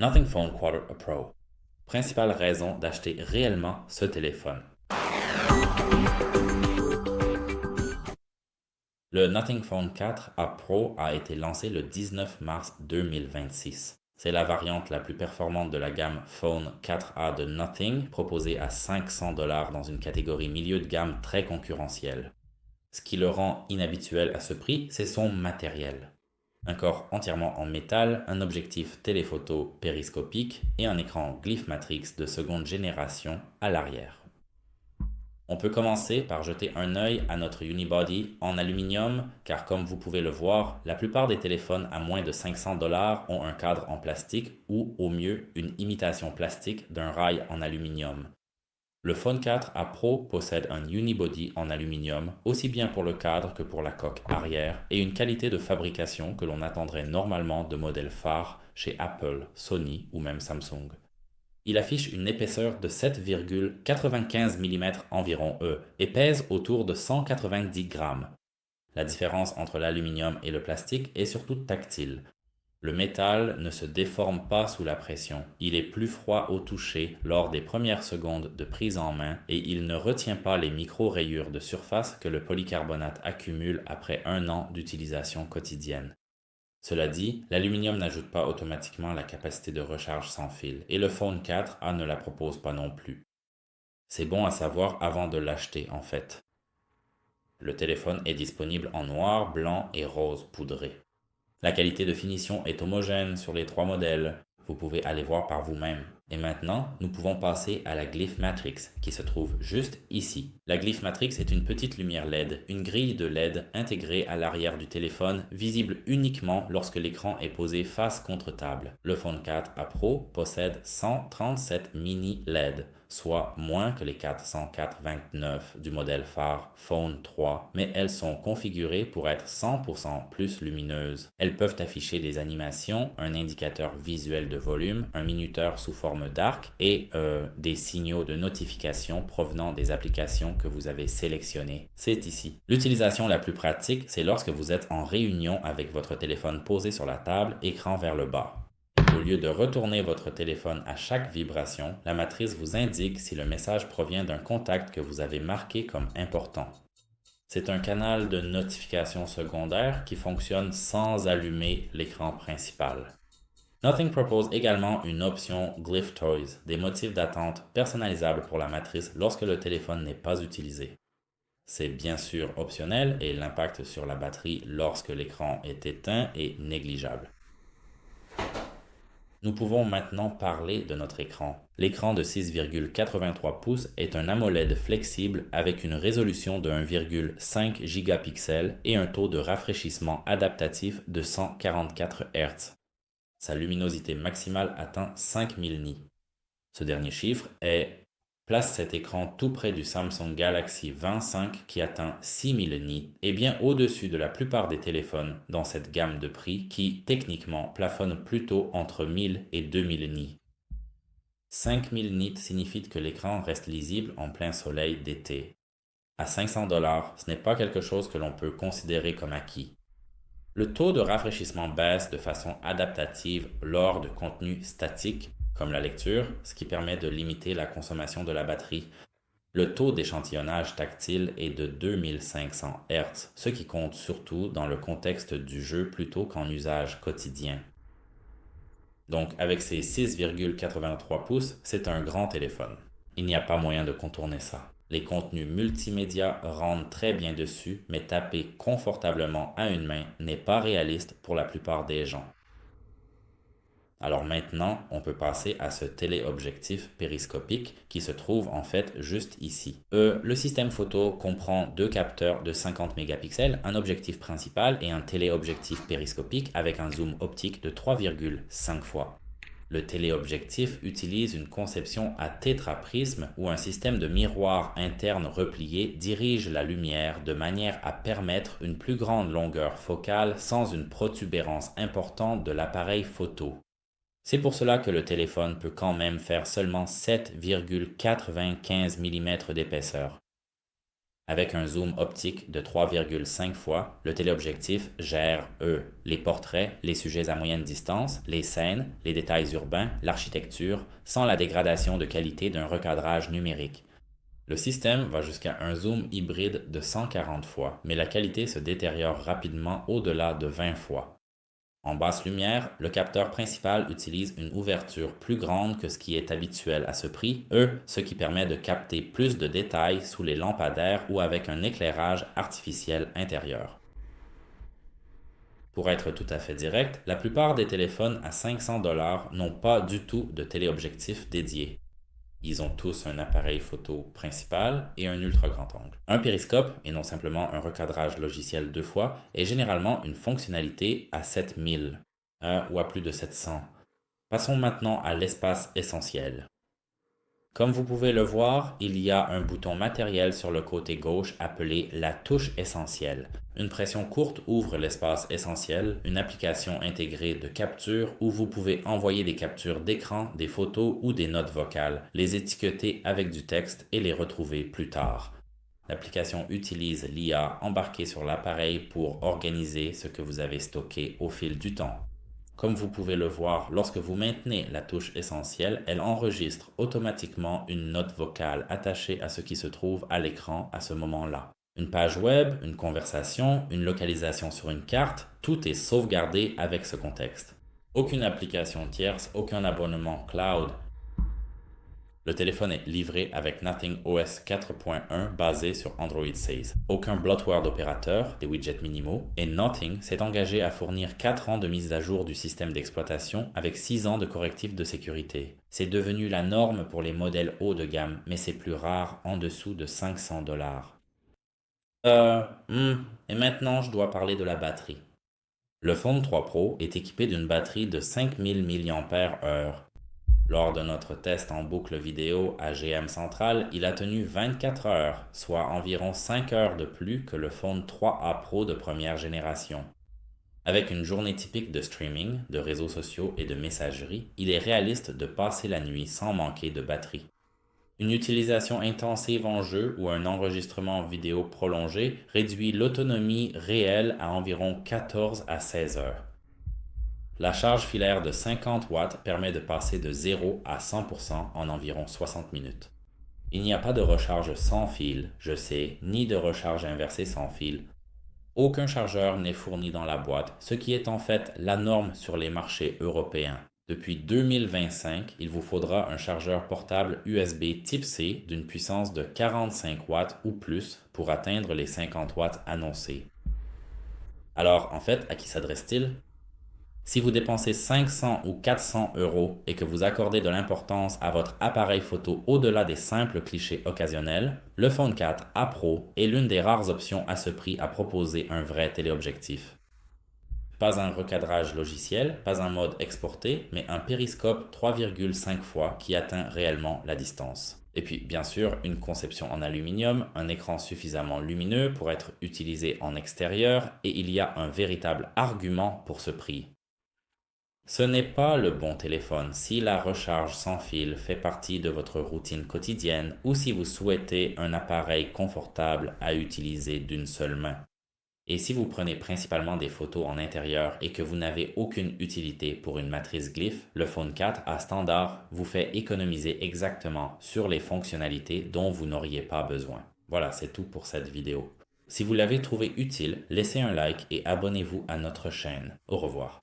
Nothing Phone Quarter Pro. Principale raison d'acheter réellement ce téléphone. Le Nothing Phone 4A Pro a été lancé le 19 mars 2026. C'est la variante la plus performante de la gamme Phone 4A de Nothing, proposée à 500$ dans une catégorie milieu de gamme très concurrentielle. Ce qui le rend inhabituel à ce prix, c'est son matériel. Un corps entièrement en métal, un objectif téléphoto périscopique et un écran Glyph Matrix de seconde génération à l'arrière. On peut commencer par jeter un œil à notre unibody en aluminium, car comme vous pouvez le voir, la plupart des téléphones à moins de 500$ ont un cadre en plastique ou au mieux une imitation plastique d'un rail en aluminium. Le Phone 4A Pro possède un unibody en aluminium, aussi bien pour le cadre que pour la coque arrière, et une qualité de fabrication que l'on attendrait normalement de modèles phares chez Apple, Sony ou même Samsung. Il affiche une épaisseur de 7,95 mm environ et pèse autour de 190 grammes. La différence entre l'aluminium et le plastique est surtout tactile. Le métal ne se déforme pas sous la pression, il est plus froid au toucher lors des premières secondes de prise en main et il ne retient pas les micro-rayures de surface que le polycarbonate accumule après 1 an d'utilisation quotidienne. Cela dit, l'aluminium n'ajoute pas automatiquement la capacité de recharge sans fil et le Phone 4A ne la propose pas non plus. C'est bon à savoir avant de l'acheter en fait. Le téléphone est disponible en noir, blanc et rose poudré. La qualité de finition est homogène sur les 3 modèles, vous pouvez aller voir par vous-même. Et maintenant, nous pouvons passer à la Glyph Matrix, qui se trouve juste ici. La Glyph Matrix est une petite lumière LED, une grille de LED intégrée à l'arrière du téléphone, visible uniquement lorsque l'écran est posé face contre table. Le Phone 4A Pro possède 137 mini LED, soit moins que les 404,29 du modèle phare Phone 3, mais elles sont configurées pour être 100% plus lumineuses. Elles peuvent afficher des animations, un indicateur visuel de volume, un minuteur sous forme d'arc et des signaux de notification provenant des applications que vous avez sélectionnées. C'est ici. L'utilisation la plus pratique, c'est lorsque vous êtes en réunion avec votre téléphone posé sur la table, écran vers le bas. Au lieu de retourner votre téléphone à chaque vibration, la matrice vous indique si le message provient d'un contact que vous avez marqué comme important. C'est un canal de notification secondaire qui fonctionne sans allumer l'écran principal. Nothing propose également une option Glyph Toys, des motifs d'attente personnalisables pour la matrice lorsque le téléphone n'est pas utilisé. C'est bien sûr optionnel et l'impact sur la batterie lorsque l'écran est éteint est négligeable. Nous pouvons maintenant parler de notre écran. L'écran de 6,83 pouces est un AMOLED flexible avec une résolution de 1,5 gigapixels et un taux de rafraîchissement adaptatif de 144 Hz. Sa luminosité maximale atteint 5000 nits. Ce dernier chiffre place cet écran tout près du Samsung Galaxy S25 qui atteint 6000 nits et bien au-dessus de la plupart des téléphones dans cette gamme de prix qui, techniquement, plafonne plutôt entre 1000 et 2000 nits. 5000 nits signifie que l'écran reste lisible en plein soleil d'été. À 500$, ce n'est pas quelque chose que l'on peut considérer comme acquis. Le taux de rafraîchissement baisse de façon adaptative lors de contenus statiques, comme la lecture, ce qui permet de limiter la consommation de la batterie. Le taux d'échantillonnage tactile est de 2500 Hz, ce qui compte surtout dans le contexte du jeu plutôt qu'en usage quotidien. Donc avec ses 6,83 pouces, c'est un grand téléphone. Il n'y a pas moyen de contourner ça. Les contenus multimédia rendent très bien dessus, mais taper confortablement à une main n'est pas réaliste pour la plupart des gens. Alors maintenant, on peut passer à ce téléobjectif périscopique qui se trouve en fait juste ici. Le système photo comprend 2 capteurs de 50 mégapixels, un objectif principal et un téléobjectif périscopique avec un zoom optique de 3,5 fois. Le téléobjectif utilise une conception à tétraprisme où un système de miroir interne replié dirige la lumière de manière à permettre une plus grande longueur focale sans une protubérance importante de l'appareil photo. C'est pour cela que le téléphone peut quand même faire seulement 7,95 mm d'épaisseur. Avec un zoom optique de 3,5 fois, le téléobjectif gère, les portraits, les sujets à moyenne distance, les scènes, les détails urbains, l'architecture, sans la dégradation de qualité d'un recadrage numérique. Le système va jusqu'à un zoom hybride de 140 fois, mais la qualité se détériore rapidement au-delà de 20 fois. En basse lumière, le capteur principal utilise une ouverture plus grande que ce qui est habituel à ce prix, ce qui permet de capter plus de détails sous les lampadaires ou avec un éclairage artificiel intérieur. Pour être tout à fait direct, la plupart des téléphones à 500 $ n'ont pas du tout de téléobjectif dédié. Ils ont tous un appareil photo principal et un ultra grand angle. Un périscope, et non simplement un recadrage logiciel 2 fois, est généralement une fonctionnalité à 7000 ou à plus de 700. Passons maintenant à l'espace essentiel. Comme vous pouvez le voir, il y a un bouton matériel sur le côté gauche appelé la touche essentielle. Une pression courte ouvre l'espace essentiel, une application intégrée de capture où vous pouvez envoyer des captures d'écran, des photos ou des notes vocales, les étiqueter avec du texte et les retrouver plus tard. L'application utilise l'IA embarquée sur l'appareil pour organiser ce que vous avez stocké au fil du temps. Comme vous pouvez le voir, lorsque vous maintenez la touche essentielle, elle enregistre automatiquement une note vocale attachée à ce qui se trouve à l'écran à ce moment-là. Une page web, une conversation, une localisation sur une carte, tout est sauvegardé avec ce contexte. Aucune application tierce, aucun abonnement cloud. Le téléphone est livré avec Nothing OS 4.1 basé sur Android 16. Aucun bloatware d'opérateur, des widgets minimaux, et Nothing s'est engagé à fournir 4 ans de mise à jour du système d'exploitation avec 6 ans de correctifs de sécurité. C'est devenu la norme pour les modèles haut de gamme, mais c'est plus rare en dessous de 500 $. Et maintenant je dois parler de la batterie. Le Phone 3 Pro est équipé d'une batterie de 5000 mAh. Lors de notre test en boucle vidéo à GM Central, il a tenu 24 heures, soit environ 5 heures de plus que le Phone 3A Pro de première génération. Avec une journée typique de streaming, de réseaux sociaux et de messagerie, il est réaliste de passer la nuit sans manquer de batterie. Une utilisation intensive en jeu ou un enregistrement vidéo prolongé réduit l'autonomie réelle à environ 14 à 16 heures. La charge filaire de 50 watts permet de passer de 0 à 100% en environ 60 minutes. Il n'y a pas de recharge sans fil, je sais, ni de recharge inversée sans fil. Aucun chargeur n'est fourni dans la boîte, ce qui est en fait la norme sur les marchés européens. Depuis 2025, il vous faudra un chargeur portable USB Type C d'une puissance de 45 watts ou plus pour atteindre les 50 watts annoncés. Alors, en fait, à qui s'adresse-t-il ? Si vous dépensez 500 ou 400 € et que vous accordez de l'importance à votre appareil photo au-delà des simples clichés occasionnels, le Phone 4A Pro est l'une des rares options à ce prix à proposer un vrai téléobjectif. Pas un recadrage logiciel, pas un mode exporté, mais un périscope 3,5 fois qui atteint réellement la distance. Et puis, bien sûr, une conception en aluminium, un écran suffisamment lumineux pour être utilisé en extérieur, et il y a un véritable argument pour ce prix. Ce n'est pas le bon téléphone si la recharge sans fil fait partie de votre routine quotidienne ou si vous souhaitez un appareil confortable à utiliser d'une seule main. Et si vous prenez principalement des photos en intérieur et que vous n'avez aucune utilité pour une matrice glyph, le Phone 4 à standard vous fait économiser exactement sur les fonctionnalités dont vous n'auriez pas besoin. Voilà, c'est tout pour cette vidéo. Si vous l'avez trouvé utile, laissez un like et abonnez-vous à notre chaîne. Au revoir.